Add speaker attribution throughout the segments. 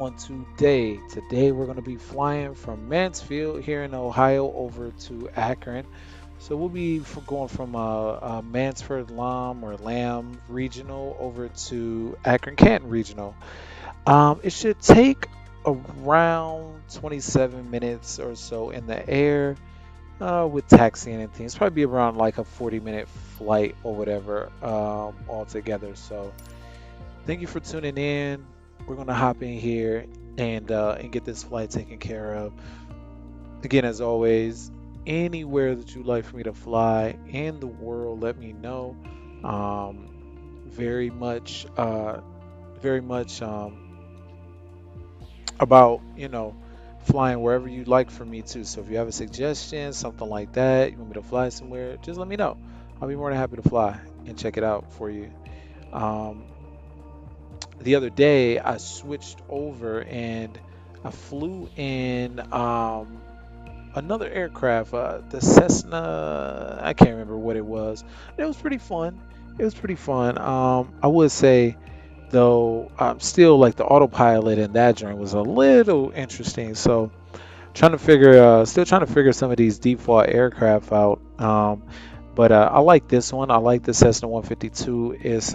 Speaker 1: on today we're going to be flying from Mansfield here in Ohio over to Akron. So we'll be going from Mansford Lam or Lamb Regional over to Akron Canton Regional. It should take around 27 minutes or so in the air with taxiing and things. Probably be around like a 40-minute flight or whatever altogether. So thank you for tuning in. We're gonna hop in here and get this flight taken care of. Again, as always, anywhere that you'd like for me to fly in the world, let me know. Very much, very much about flying wherever you'd like for me to. So if you have a suggestion, something like that, you want me to fly somewhere, just let me know. I'll be more than happy to fly and check it out for you. Um, the other day I switched over and I flew in another aircraft, the Cessna. I can't remember what it was. It was pretty fun. It was pretty fun. I would say though, still like the autopilot in that joint was a little interesting. So still trying to figure some of these default aircraft out. But I like this one. I like the Cessna 152. It's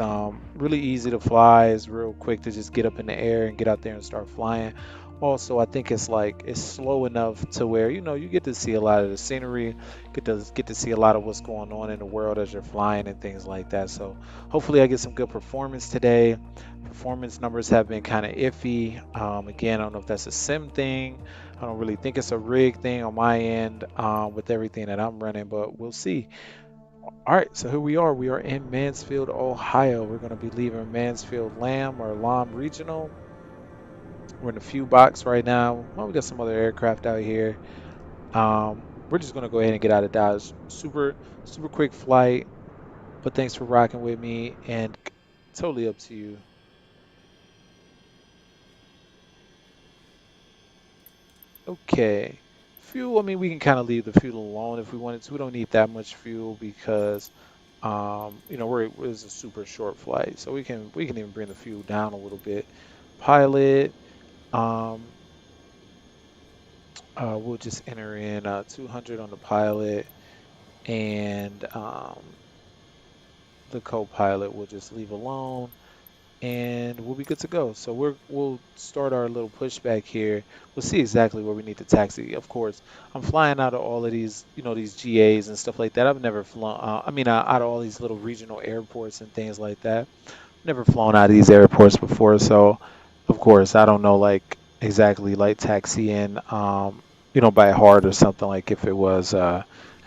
Speaker 1: really easy to fly. It's real quick to just get up in the air and get out there and start flying. Also, I think it's slow enough to where you get to see a lot of the scenery, get to see a lot of what's going on in the world as you're flying and things like that. So hopefully, I get some good performance today. Performance numbers have been kind of iffy. Again, I don't know if that's a sim thing. I don't really think it's a rig thing on my end with everything that I'm running, but we'll see. All right, so here we are. We are in Mansfield, Ohio. We're going to be leaving Mansfield Lamb or Lam Regional. We're in the few box right now. Well, we got some other aircraft out here. We're just going to go ahead and get out of Dodge. Super quick flight, but thanks for rocking with me and totally up to you. Okay. Fuel, I mean, we can kind of leave the fuel alone if we wanted to. We don't need that much fuel because it's a super short flight, so we can even bring the fuel down a little bit. Pilot, um, we'll just enter in 200 on the pilot, and the co-pilot we'll just leave alone, and we'll be good to go. So we'll start our little pushback here. We'll see exactly where we need to taxi. Of course, I'm flying out of all of these, these GAs and stuff like that. I've never flown. I mean, out of all these little regional airports and things like that. Never flown out of these airports before, so of course I don't know like exactly like taxiing, by heart or something like if it was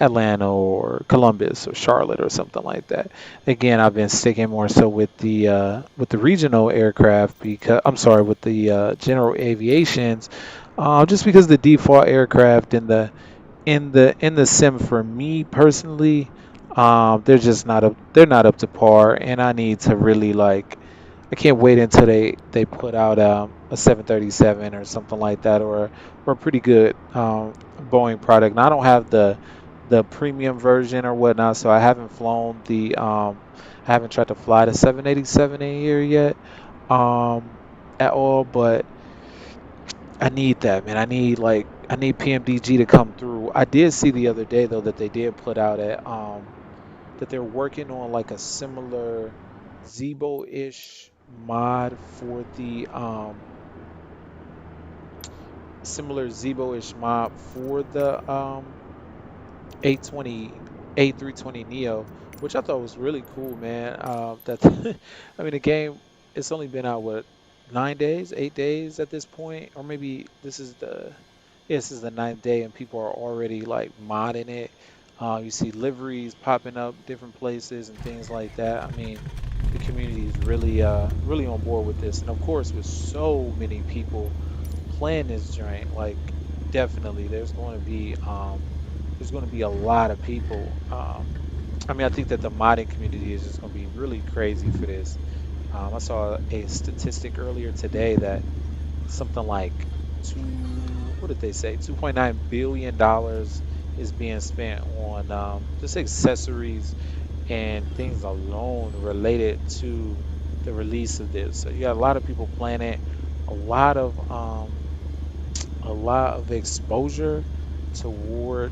Speaker 1: Atlanta or Columbus or Charlotte or something like that. Again, I've been sticking more so with the regional aircraft because I'm sorry with the general aviations, just because the default aircraft in the sim for me personally, they're just not up to par, and I need to really like I can't wait until they put out a 737 or something like that or a pretty good Boeing product. Now I don't have the premium version or whatnot, so I haven't tried to fly the 787 in here yet at all, but I need that, man. I need PMDG to come through. I did see the other day though that they did put out that they're working on like a similar Zebo-ish mod for the similar Zebo-ish mod for the 820 A320 Neo, which I thought was really cool, man. That's I mean the game it's only been out what 9 days, 8 days at this point, or maybe this is the ninth day and people are already like modding it. You see liveries popping up different places and things like that. I mean, the community is really on board with this, and of course, with so many people playing this joint, like definitely there's going to be a lot of people. I mean, I think that the modding community is just going to be really crazy for this. I saw a statistic earlier today that something like two, what did they say? $2.9 billion is being spent on just accessories and things alone related to the release of this. So you got a lot of people playing it. a lot of a lot of exposure toward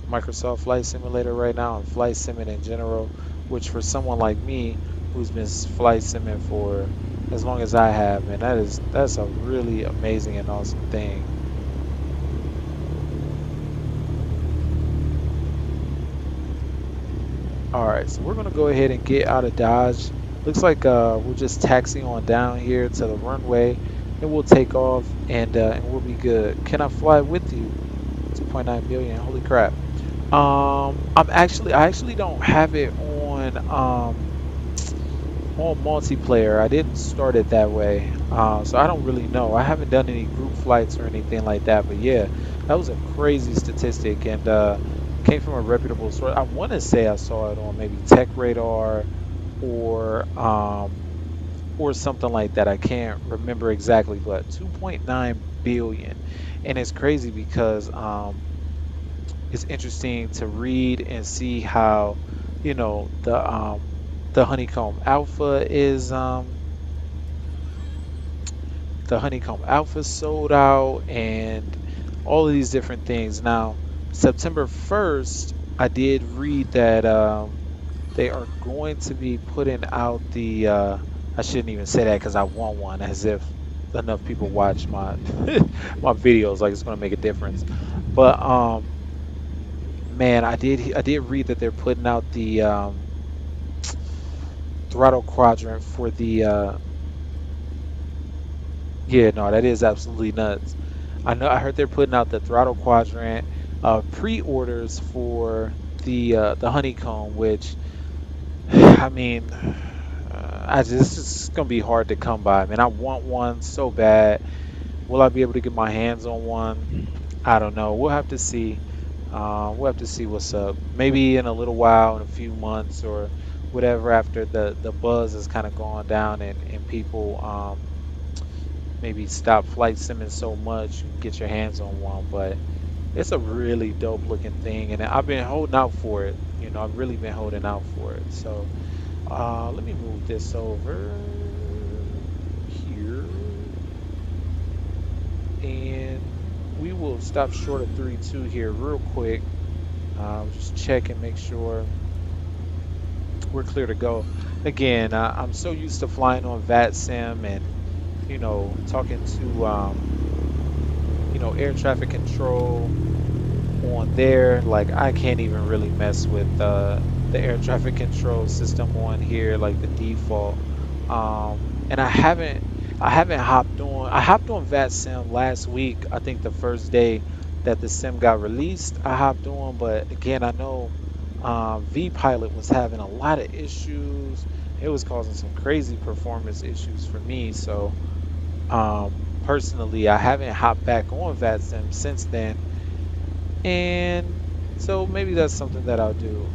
Speaker 1: Microsoft Flight Simulator right now and flight simming in general, which for someone like me who's been flight simming for as long as I have, man, that's a really amazing and awesome thing. All right, so we're gonna go ahead and get out of Dodge. Looks like we'll just taxi on down here to the runway, and we'll take off, and we'll be good. Can I fly with you? 2.9 billion. Holy crap. I actually don't have it on multiplayer. I didn't start it that way, so I don't really know. I haven't done any group flights or anything like that. But yeah, that was a crazy statistic, and came from a reputable source. I want to say I saw it on maybe Tech Radar or something like that. I can't remember exactly, but 2.9 billion, and it's crazy because it's interesting to read and see how, you know, the honeycomb alpha is the honeycomb alpha sold out and all of these different things. Now, September 1st, I did read that they are going to be putting out the I shouldn't even say that because I want one, as if enough people watch my my videos like it's going to make a difference. But man, I did read that they're putting out the throttle quadrant for the yeah, no, that is absolutely nuts. I heard they're putting out the throttle quadrant pre-orders for the honeycomb, which I mean, I just it's gonna be hard to come by. Man, I want one so bad. Will I be able to get my hands on one? I don't know. We'll have to see. We'll have to see what's up. Maybe in a little while, in a few months or whatever, after the buzz has kind of gone down and people maybe stop flight simming so much, you can get your hands on one. But it's a really dope looking thing, and I've been holding out for it. You know, I've really been holding out for it. So let me move this over here, and we will stop short of 32 here real quick. Just check and make sure we're clear to go. Again, I'm so used to flying on VATSIM and, you know, talking to, you know, air traffic control on there. Like, I can't even really mess with the air traffic control system on here, like the default. And I haven't hopped on. I hopped on VATSIM last week. I think the first day that the sim got released, I hopped on. But again, I know VPilot was having a lot of issues. It was causing some crazy performance issues for me. So personally, I haven't hopped back on VATSIM since then. And so maybe that's something that I'll do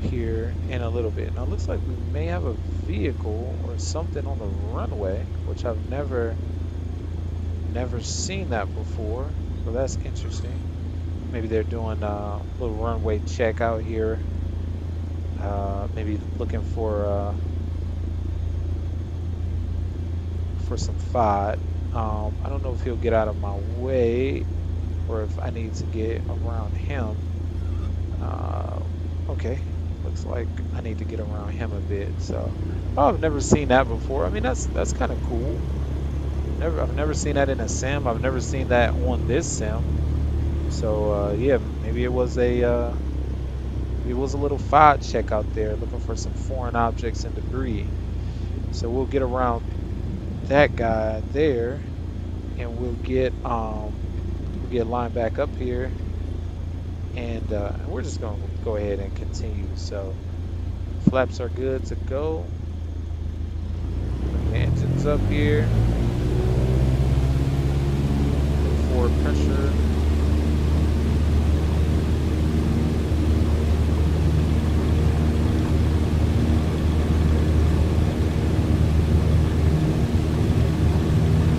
Speaker 1: here in a little bit. Now it looks like we may have a vehicle or something on the runway, which I've never seen that before. So that's interesting. Maybe they're doing a little runway check out here. Maybe looking for some FOD. I don't know if he'll get out of my way or if I need to get around him. Okay, looks like I need to get around him a bit. So, oh, I've never seen that before. I mean, that's kind of cool. I've never seen that in a sim. I've never seen that on this sim. So yeah, maybe it was a little FOD check out there, looking for some foreign objects and debris. So we'll get around that guy there, and we'll get lined back up here, and we're just gonna go ahead and continue. So flaps are good to go. The engine's up here. Forward pressure.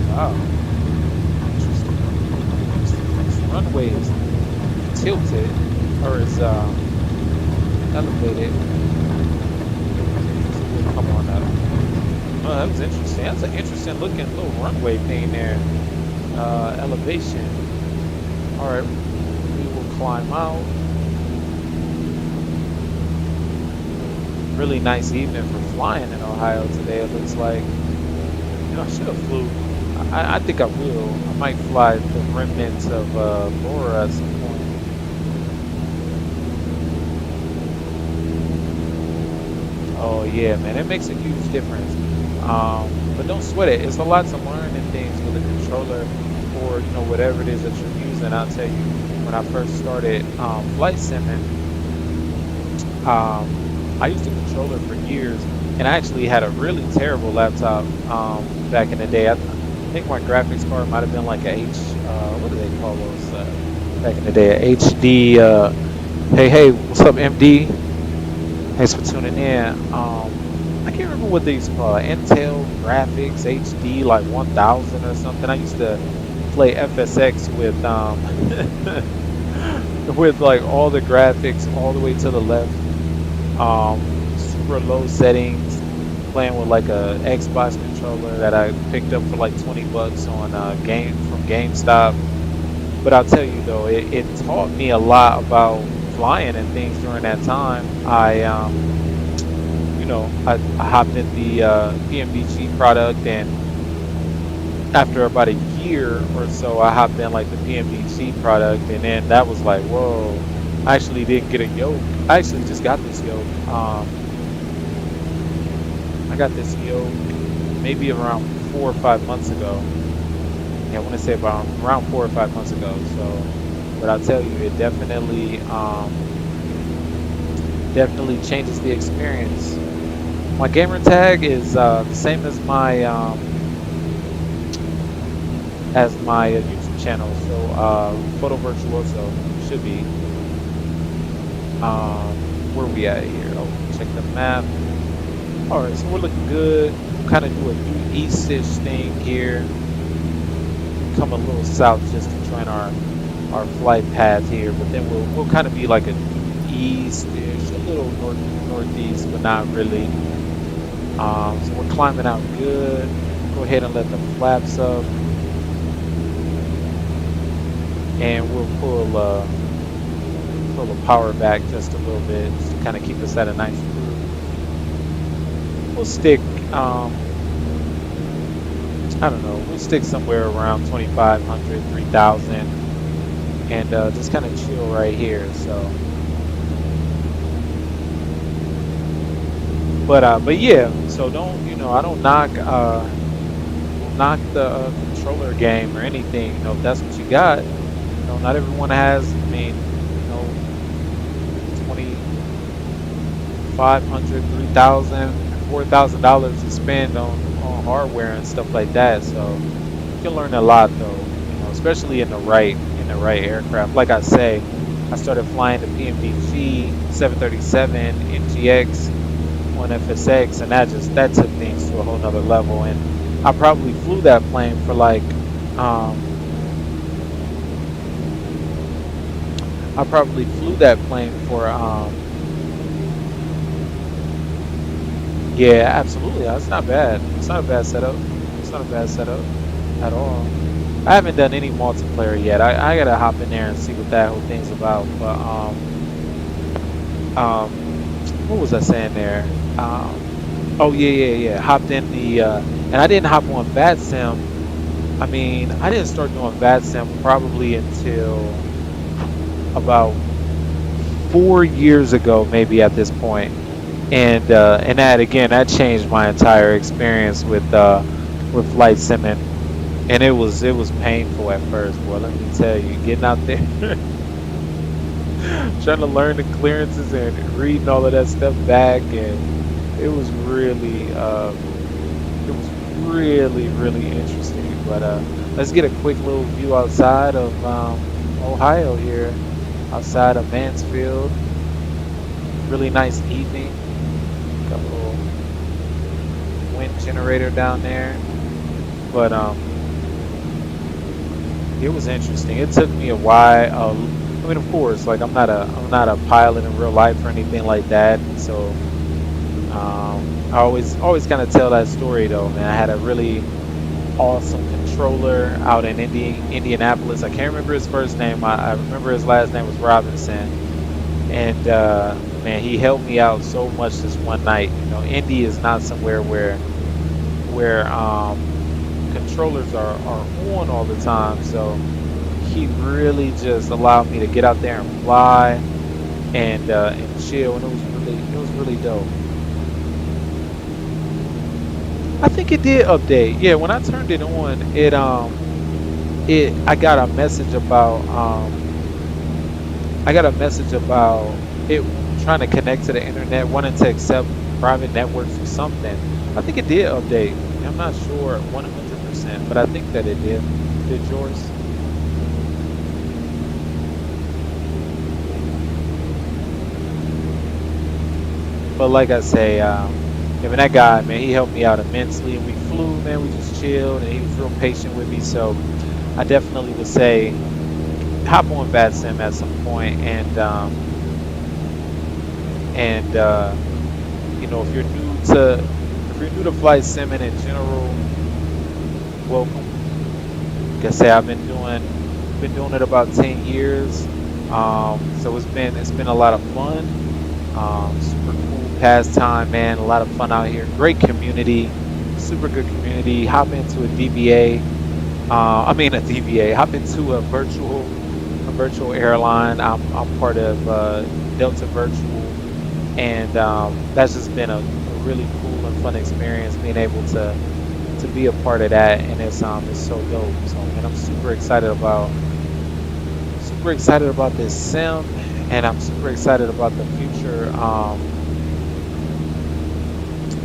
Speaker 1: Wow. Interesting. This runway is tilted, or is elevated. So we'll come on up. Oh, that was interesting. That's an interesting decent looking little runway thing there. Elevation. All right, we will climb out. Really nice evening for flying in Ohio today. It looks like. You know, I should have flew. I think I will. I might fly the remnants of Laura at some point. Oh yeah, man, it makes a huge difference. But don't sweat it. It's a lot to learn and things with a controller or whatever it is that you're using. I'll tell you, when I first started flight simming, I used a controller for years, and I actually had a really terrible laptop back in the day. I think my graphics card might have been like a what do they call those back in the day? A HD. Hey, what's up, MD? Thanks for tuning in. I can't remember what these call Intel graphics HD like 1000 or something. I used to play FSX with with like all the graphics all the way to the left. Super low settings, playing with like a Xbox controller that I picked up for like 20 bucks on from GameStop. But I'll tell you though, it taught me a lot about flying and things during that time. I hopped in the PMBG product, and after about a year or so, I hopped in like the PMBG product, and then that was like, whoa. I actually didn't get a yoke. I actually just got this yoke. I got this yoke maybe around 4 or 5 months ago. Yeah, I want to say about around 4 or 5 months ago. So, but I'll tell you, it definitely changes the experience. My gamer tag is the same as my YouTube channel. So Photo Virtuoso should be. Where we at here? Oh, check the map. All right, so we're looking good. Kind of do a due east-ish thing here. Come a little south just to join our flight path here, but then we'll kind of be like a due east-ish, a little northeast, but not really. So we're climbing out good. Go ahead and let the flaps up, and we'll pull the power back just a little bit, just to kind of keep us at a nice cruise. We'll stick, I don't know, we'll stick somewhere around 2,500, 3,000, and just kind of chill right here. So, but yeah, so don't, I don't knock the controller game or anything. If that's what you got, not everyone has. I mean, $2,500, $3,000, $4,000 to spend on hardware and stuff like that. So you can learn a lot though, especially in the right aircraft. Like I say, I started flying the PMDG 737 NGX on FSX, and that took things to a whole nother level. And I probably flew that plane for like yeah, absolutely. That's not bad. It's not a bad setup. It's not a bad setup at all. I haven't done any multiplayer yet. I gotta hop in there and see what that whole thing's about. But what was I saying there? Oh yeah. Hopped in the and I didn't hop on VATSIM. I mean, I didn't start doing VATSIM probably until about 4 years ago, maybe at this point. And that changed my entire experience with flight simming, and it was painful at first. Boy, let me tell you, getting out there, trying to learn the clearances and reading all of that stuff back, and it was really really interesting. But let's get a quick little view outside of Ohio here, outside of Mansfield. Really nice evening. Got a little wind generator down there, but it was interesting. It took me a while. I mean, of course, like I'm not a pilot in real life or anything like that. I always kind of tell that story though, man. I had a really awesome controller out in Indianapolis. I can't remember his first name. I remember his last name was Robinson. And man, he helped me out so much this one night. You know, Indy is not somewhere where controllers are on all the time. So he really just allowed me to get out there and fly and chill, and it was really dope. I think it did update. Yeah, when I turned it on, it I got a message about it trying to connect to the internet, wanting to accept private networks or something. I think it did update. I'm not sure 100%, but I think that it did. Did yours? But like I say, yeah, man, that guy, man, he helped me out immensely, and we flew, man. We just chilled, and he was real patient with me. So I definitely would say hop on VATSIM at some point, and you know, if you're new to flight simming in general, welcome. Like I say, I've been doing it about 10 years. So it's been a lot of fun. Super cool pastime, man. A lot of fun out here. Great community, super good community. Hop into a DBA. I mean a DBA. Hop into a virtual airline. I'm part of Delta Virtual, and that's just been a really cool and fun experience being able to be a part of that, and it's so dope. So man, I'm super excited about this sim, and I'm super excited about the future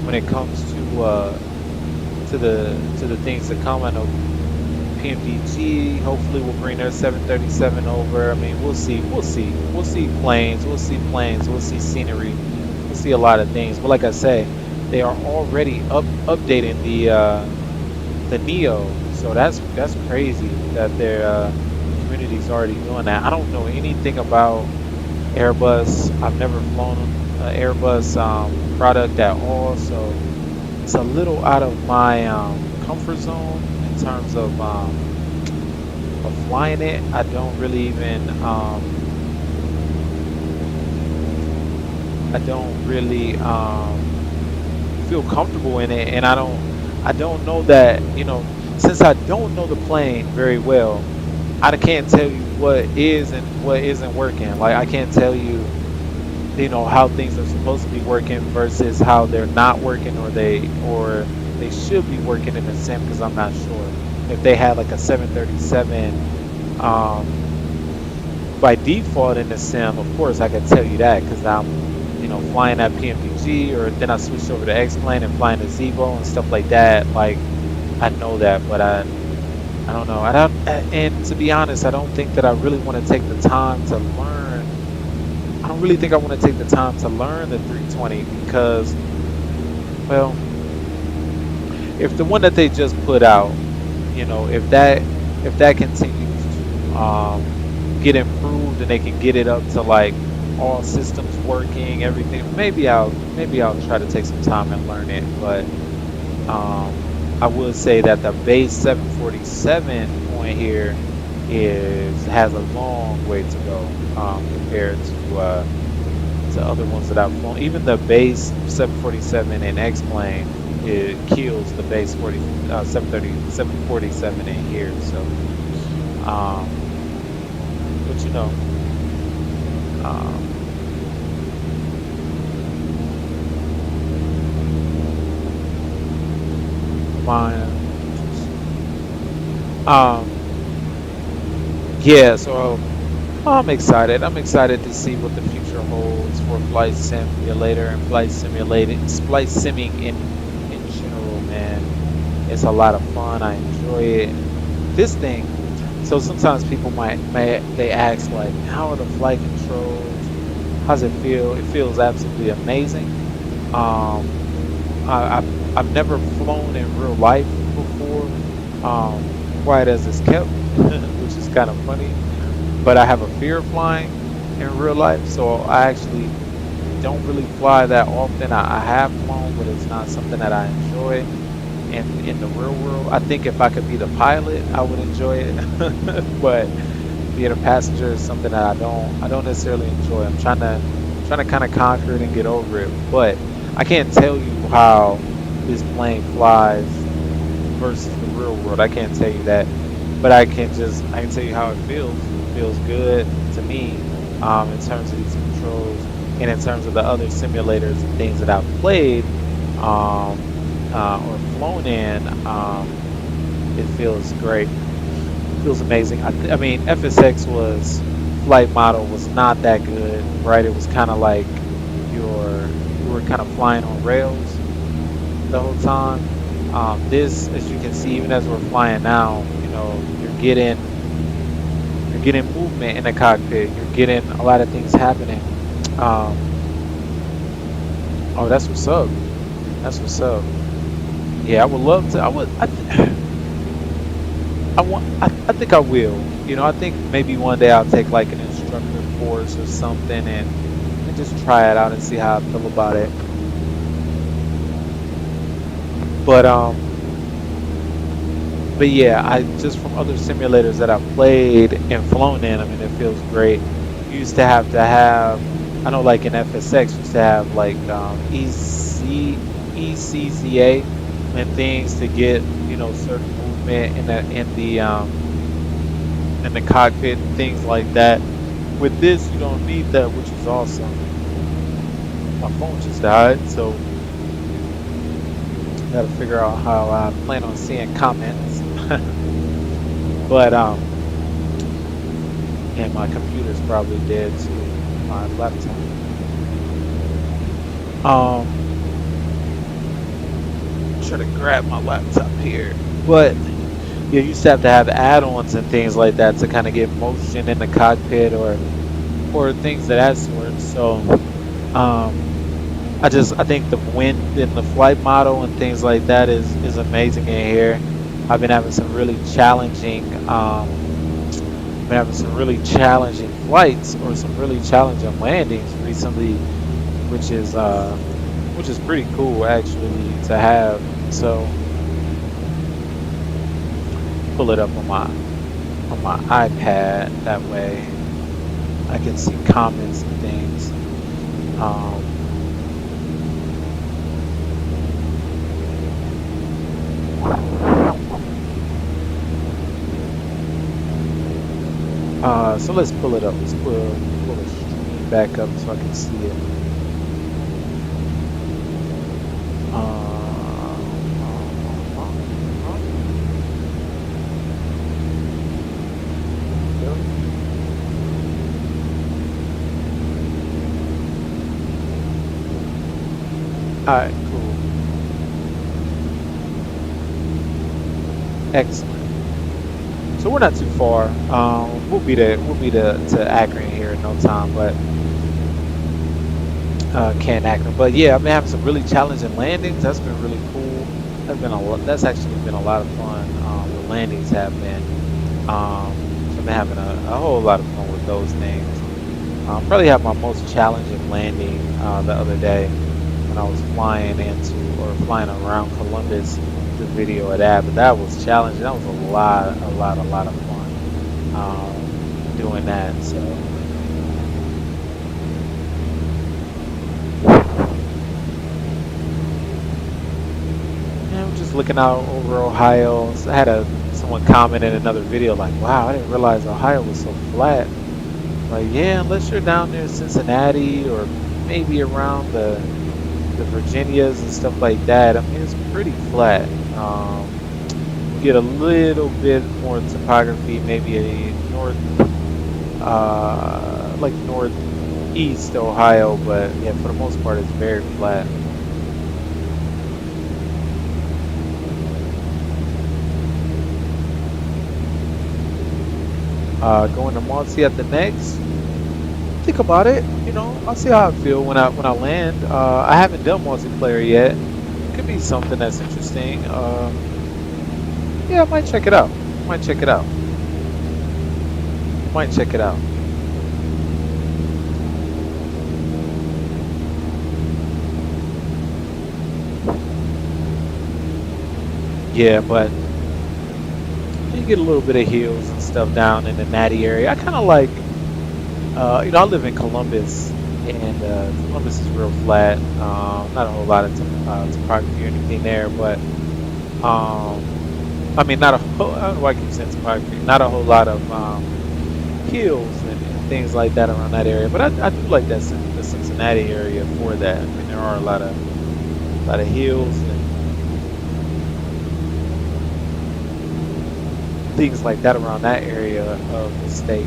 Speaker 1: when it comes to the things to come. I know PMDG hopefully will bring their 737 over. I mean, we'll see planes, we'll see scenery, we'll see a lot of things. But like I say, they are already updating the Neo, so that's crazy that their community's already doing that. I don't know anything about Airbus. I've never flown an Airbus product at all, so it's a little out of my comfort zone in terms of flying it. I don't really even I don't really feel comfortable in it, and I don't know that, since I don't know the plane very well, I can't tell you what is and what isn't working. Like, I can't tell you, how things are supposed to be working versus how they're not working, or they should be working in a sim, because I'm not sure. If they had like a 737 by default in the sim, of course I could tell you that, because I'm flying at PMDG, or then I switched over to X-Plane and flying to Zevo and stuff like that. Like, I know that, but I don't know. And to be honest, I don't think that I really want to take the time to learn. I don't really think I want to take the time to learn the 320, because, well, if the one that they just put out, if that continues to get improved, and they can get it up to like all systems working, everything, maybe I'll try to take some time and learn it. But I would say that the base 747 on here has a long way to go, compared to other ones that I've flown. Even the base 747 in X-Plane, it kills the base 747 in here. So, but um, mine. Um, yeah, so I'm excited. I'm excited to see what the future holds for flight simulator and flight simming in general, man. It's a lot of fun. I enjoy it. This thing. So sometimes people they ask, like, how are the flight controls? How's it feel? It feels absolutely amazing. Um, I've never flown in real life before, quiet as it's kept, which is kind of funny. But I have a fear of flying in real life, so I actually don't really fly that often. I have flown, but it's not something that I enjoy. in the real world. I think if I could be the pilot, I would enjoy it. But being a passenger is something that I don't necessarily enjoy. I'm trying to kind of conquer it and get over it. But I can't tell you how this plane flies versus the real world. I can't tell you that, but I can tell you how it feels. It feels good to me, in terms of these controls and in terms of the other simulators and things that I've played, um, or flown in. It feels great. It feels amazing. I mean, FSX was flight model was not that good, right? It was kind of like you were kind of flying on rails the whole time. This, as you can see, even as we're flying now, you're getting movement in the cockpit. You're getting a lot of things happening. Um, oh, that's what's up. That's what's up. Yeah, I would love to. I would. I want. I think I will. I think maybe one day I'll take like an instructor course or something and just try it out and see how I feel about it. But but yeah, I just from other simulators that I've played and flown in, I mean, it feels great. You used to have, I know, like in FSX, used to have like ECCA and things to get certain movement in the cockpit and things like that. With this, you don't need that, which is awesome. My phone just died, so gotta figure out how I plan on seeing comments. But and my computer's probably dead too. My laptop. Try to grab my laptop here. But yeah, you used to have add-ons and things like that to kind of get motion in the cockpit or things of that sort. So um, I think the wind in the flight model and things like that is amazing in here. I've been having some really challenging flights or some really challenging landings recently, which is pretty cool actually to have. So pull it up on my iPad, that way I can see comments and things. So let's pull it up. Let's pull the stream back up so I can see it. All right, cool, excellent. So we're not too far. We'll be to Akron here in no time, but Can't Akron. But yeah, I've been having some really challenging landings. That's been really cool. That's actually been a lot of fun. The landings have been. So I've been having a whole lot of fun with those things. Probably had my most challenging landing the other day when I was flying around Columbus. The video of that, but that was challenging. That was a lot of fun doing that. So yeah, I'm just looking out over Ohio. So I had someone comment in another video like, "Wow, I didn't realize Ohio was so flat." Like, yeah, unless you're down near Cincinnati or maybe around the Virginias and stuff like that. I mean, it's pretty flat. You get a little bit more topography, maybe a northeast Ohio, but yeah, for the most part, it's very flat. Going to Muncie at the next. Think about it. I'll see how I feel when I land. I haven't done multiplayer yet. Could be something that's interesting. Yeah, I might check it out. Might check it out. Might check it out. Yeah, but you get a little bit of hills and stuff down in the Natty area. I kind of like, I live in Columbus, and Columbus is real flat. Not a whole lot of topography or anything there, but I mean, not a whole. I don't know why I keep saying topography. Not a whole lot of hills and things like that around that area. But I do like the Cincinnati area for that. I mean, there are a lot of hills and things like that around that area of the state.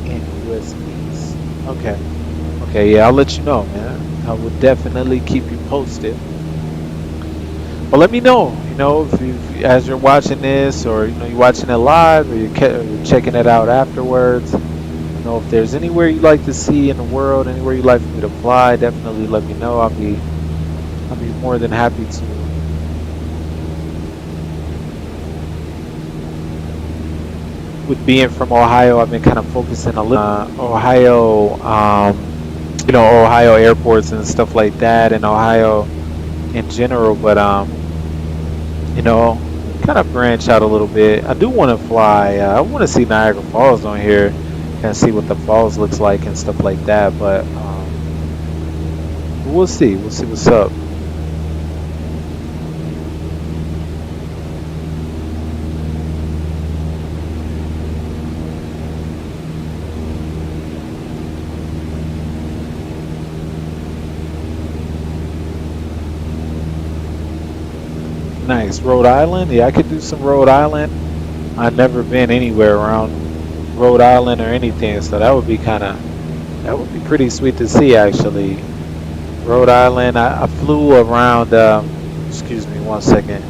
Speaker 1: And US East. Okay. Okay, yeah, I'll let you know, man. I will definitely keep you posted. But let me know, if as you're watching this, or you're watching it live, or you're checking it out afterwards. If there's anywhere you like to see in the world, anywhere you like for me to fly, definitely let me know. I'll be more than happy to. With being from Ohio, I've been kind of focusing a little Ohio, Ohio airports and stuff like that, and Ohio in general. But kind of branch out a little bit. I do want to fly. I want to see Niagara Falls on here, kind of see what the falls looks like and stuff like that. But we'll see. We'll see what's up. Nice. Rhode Island? Yeah, I could do some Rhode Island. I've never been anywhere around Rhode Island or anything, so that would be pretty sweet to see, actually. Rhode Island, I flew around, excuse me one second.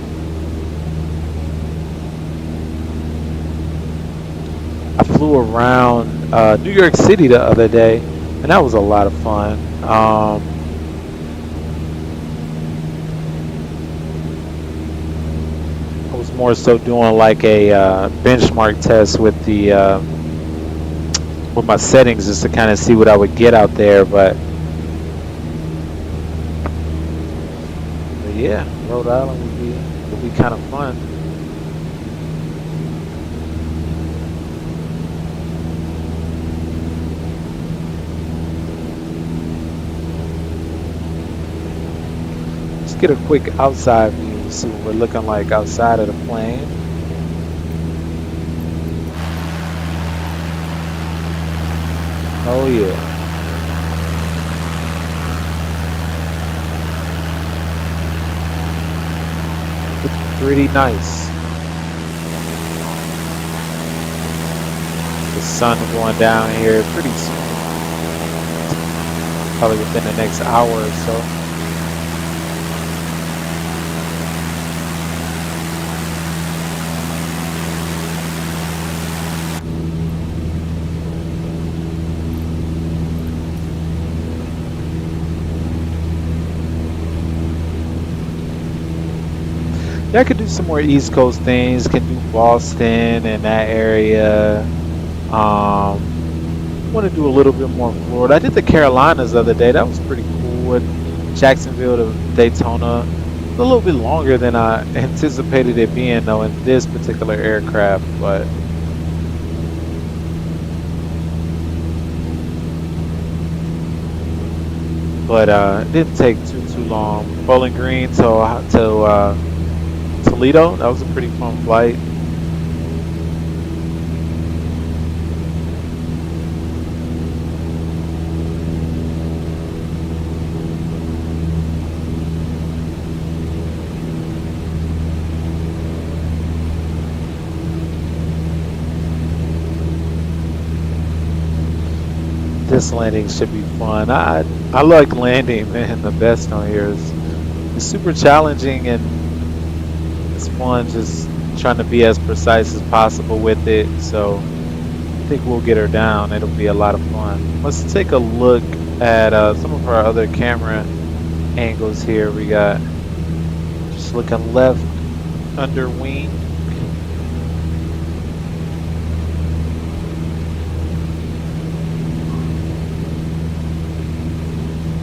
Speaker 1: I flew around New York City the other day, and that was a lot of fun. I was more so doing like a benchmark test with with my settings, just to kind of see what I would get out there. But yeah, Rhode Island would be kind of fun. Let's get a quick outside view to see what we're looking like outside of the plane. Oh yeah. It's pretty nice. The sun going down here pretty soon. Probably within the next hour or so. Yeah, I could do some more East Coast things. Can do Boston and that area. Want to do a little bit more Florida. I did the Carolinas the other day. That was pretty cool. And Jacksonville to Daytona. A little bit longer than I anticipated it being, though, in this particular aircraft. But it didn't take too long. Bowling Green to Toledo. That was a pretty fun flight. This landing should be fun. I like landing, man. The best on here is it's super challenging, and it's fun just trying to be as precise as possible with it. So I think we'll get her down. It'll be a lot of fun. Let's take a look at some of our other camera angles here. We got just looking left under wing.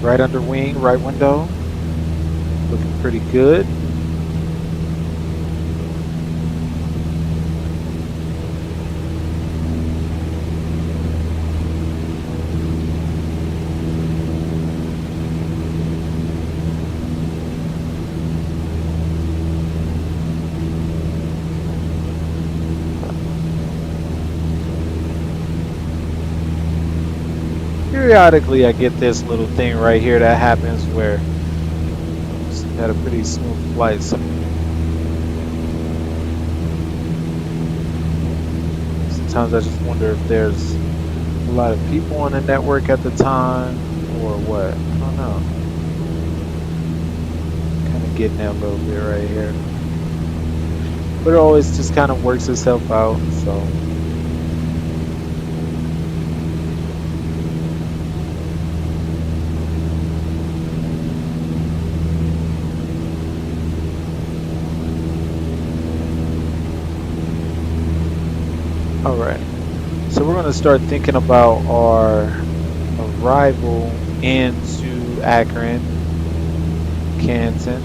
Speaker 1: Right under wing, right window. Looking pretty good. Periodically, I get this little thing right here that happens where had a pretty smooth flight. Sometimes I just wonder if there's a lot of people on the network at the time or what. I don't know. Kind of getting that a little bit right here. But it always just kind of works itself out, so. All right, so we're going to start thinking about our arrival into Akron, Canton.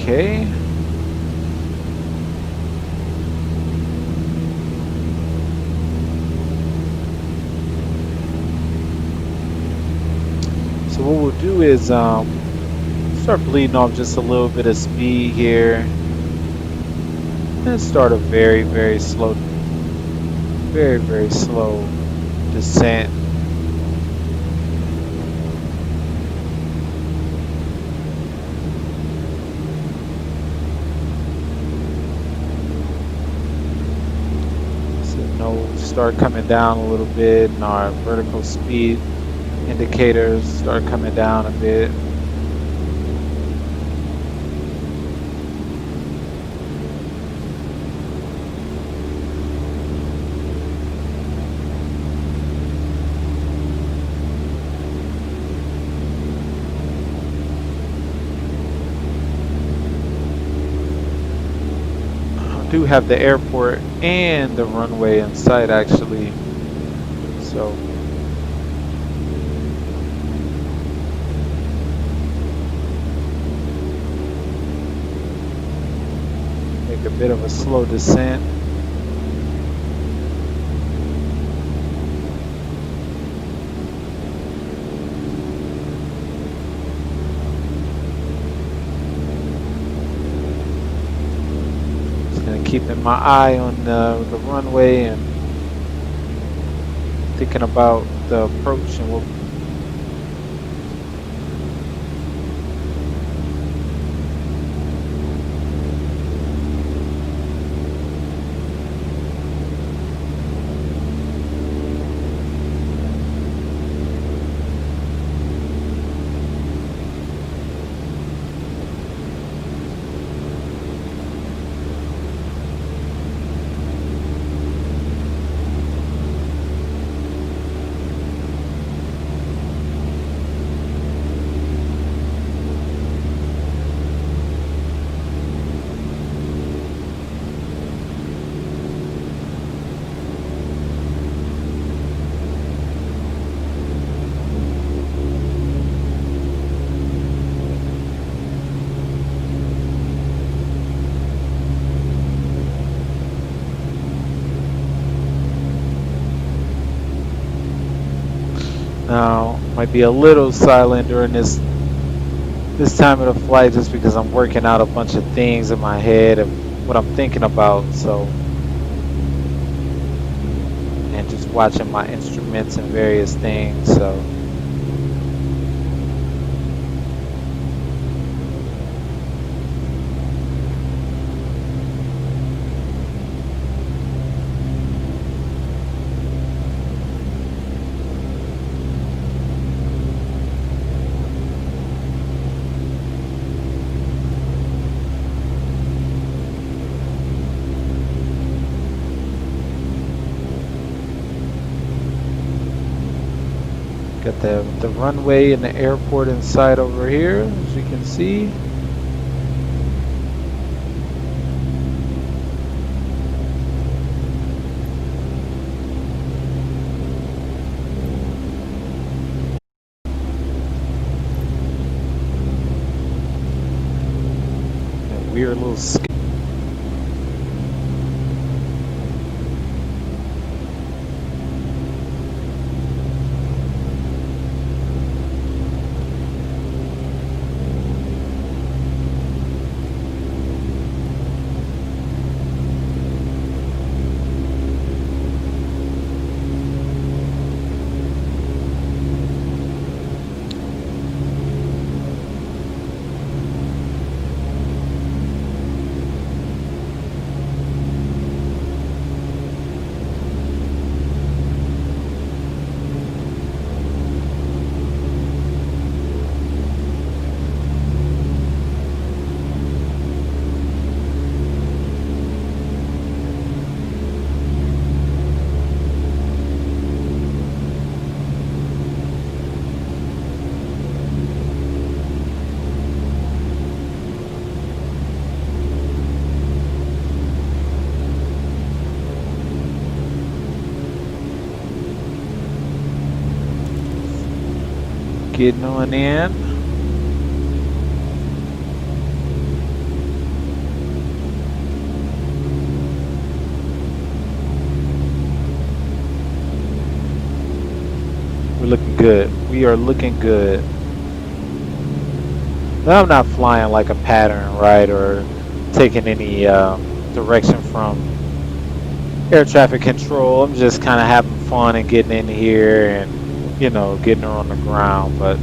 Speaker 1: Okay. So what we'll do is start bleeding off just a little bit of speed here. And start a very, very slow descent. Start coming down a little bit, and our vertical speed indicators start coming down a bit. Do have the airport and the runway in sight actually, so make a bit of a slow descent. Keeping my eye on the runway and thinking about the approach and what. Now, might be a little silent during this time of the flight just because I'm working out a bunch of things in my head of what I'm thinking about, so, and just watching my instruments and various things, so. Got the runway and the airport in sight over here, as you can see. That weird little skip. Getting on in. We're looking good. We are looking good. Now I'm not flying like a pattern, right, or taking any direction from air traffic control. I'm just kind of having fun and getting in here and, you know, getting her on the ground. But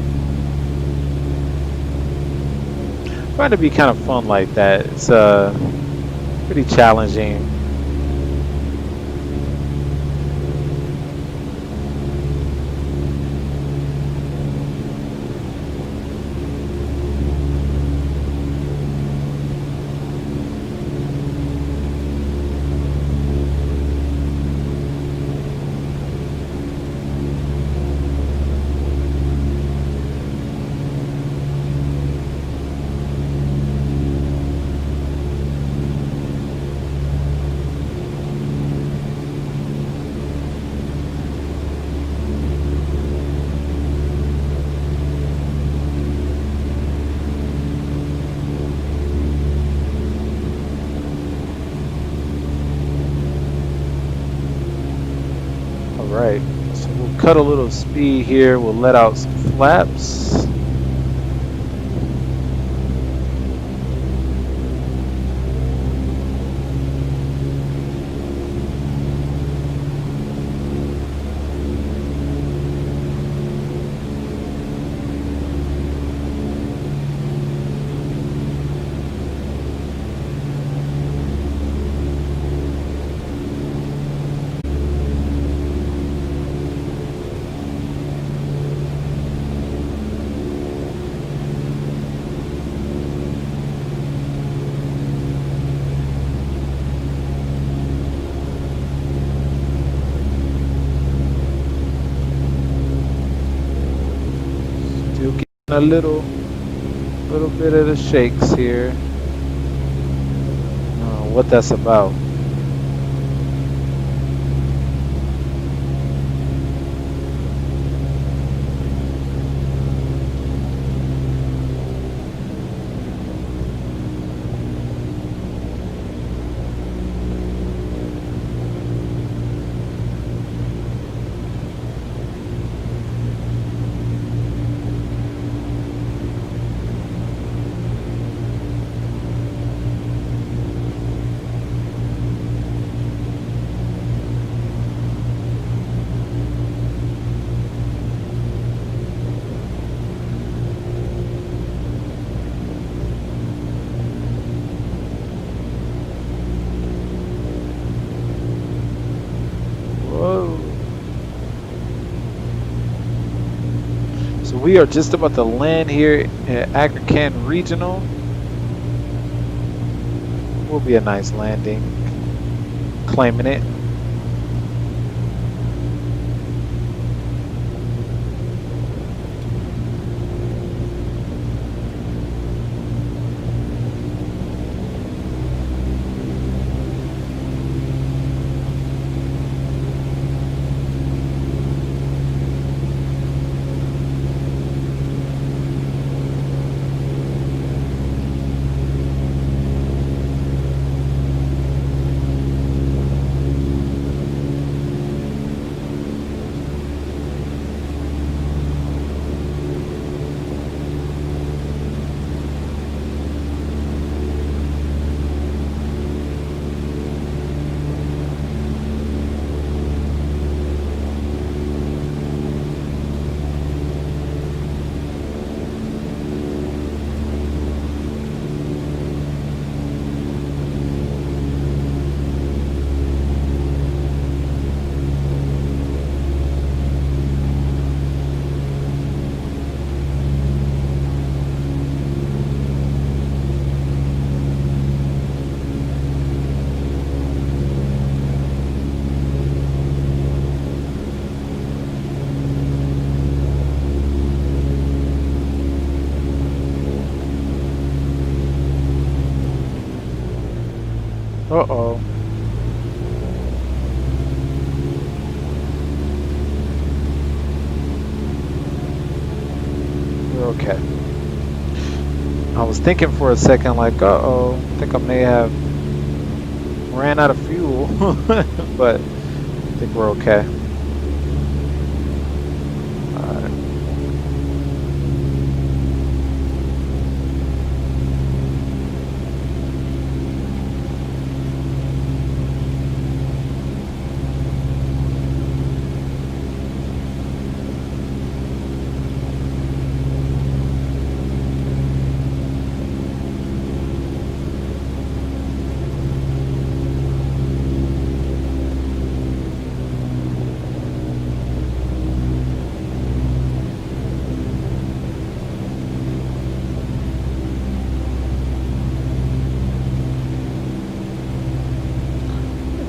Speaker 1: trying to be kind of fun like that. It's pretty challenging. Right, so we'll cut a little speed here. We'll let out some flaps. Still getting a little bit of the shakes here. What that's about. Whoa. So we are just about to land here at Akron Regional. Will be a nice landing. Claiming it. Uh-oh. We're okay. I was thinking for a second, like, uh-oh, I think I may have ran out of fuel, but I think we're okay. All right.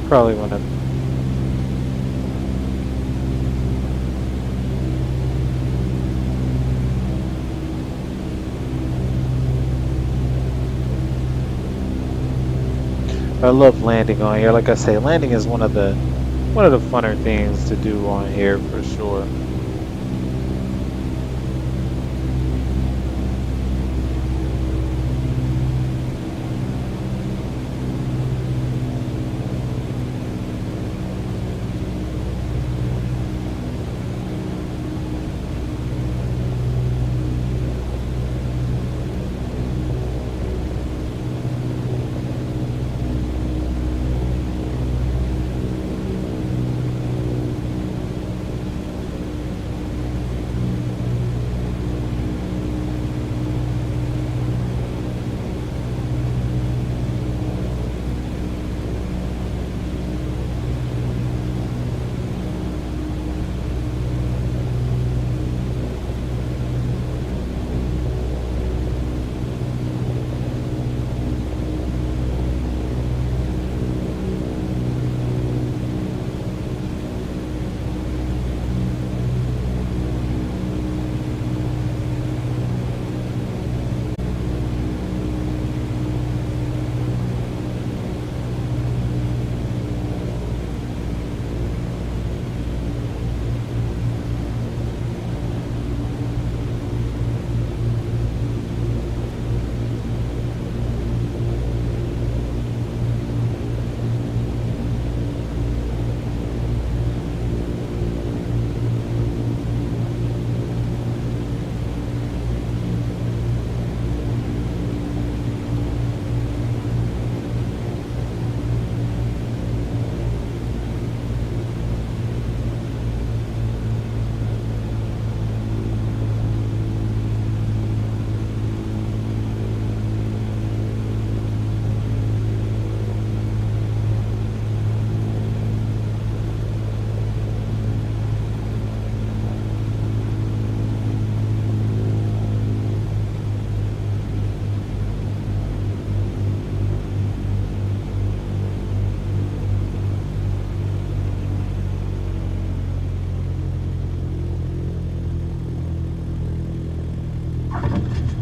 Speaker 1: Probably want to. I love landing on here. Like I say, landing is one of the funner things to do on here for sure.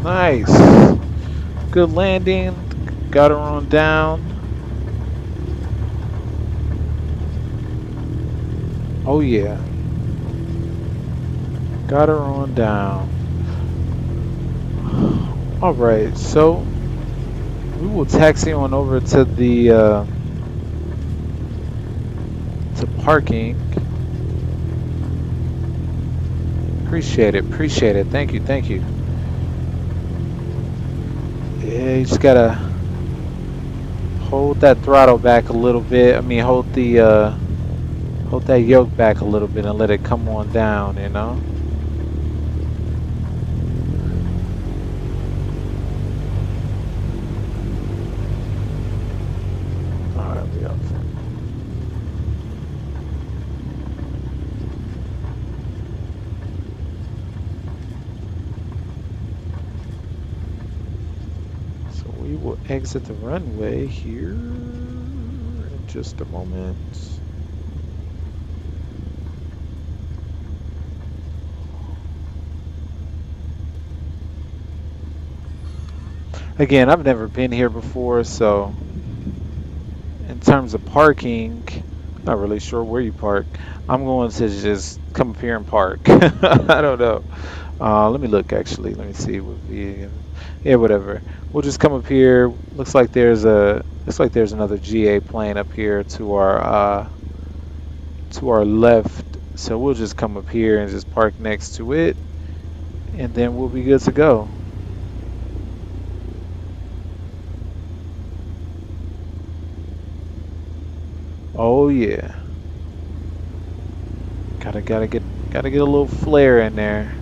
Speaker 1: Nice. Good landing. Got her on down. Oh yeah. Got her on down. All right, so we will taxi on over to the to parking. Appreciate it. Appreciate it. Thank you. Thank you. Yeah, you just gotta hold that throttle back a little bit. I mean, hold that yoke back a little bit and let it come on down. You know. All right, we up. So we will exit the runway here in just a moment. Again, I've never been here before, so in terms of parking, not really sure where you park. I'm going to just come up here and park. I don't know. Let me look actually. Let me see what yeah, whatever. We'll just come up here. Looks like there's another GA plane up here to our left. So we'll just come up here and just park next to it, and then we'll be good to go. Oh yeah. Gotta get a little flare in there.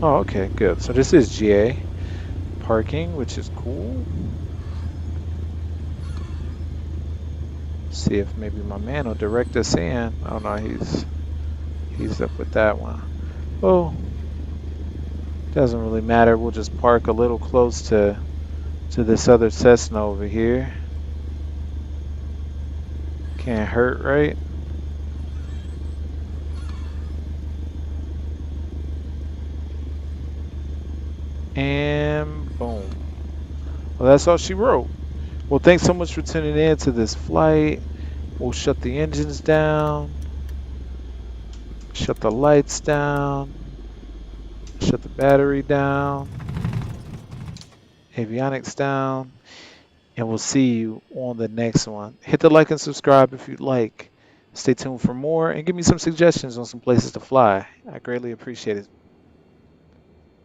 Speaker 1: Oh, okay, good. So this is GA parking, which is cool. See if maybe my man will direct us in. Oh no, he's up with that one. Oh, doesn't really matter. We'll just park a little close to this other Cessna over here. Can't hurt, right? And boom. Well, that's all she wrote. Well, thanks so much for tuning in to this flight. We'll shut the engines down, shut the lights down, shut the battery down, avionics down, and we'll see you on the next one. Hit the like and subscribe if you'd like. Stay tuned for more and give me some suggestions on some places to fly. I greatly appreciate it.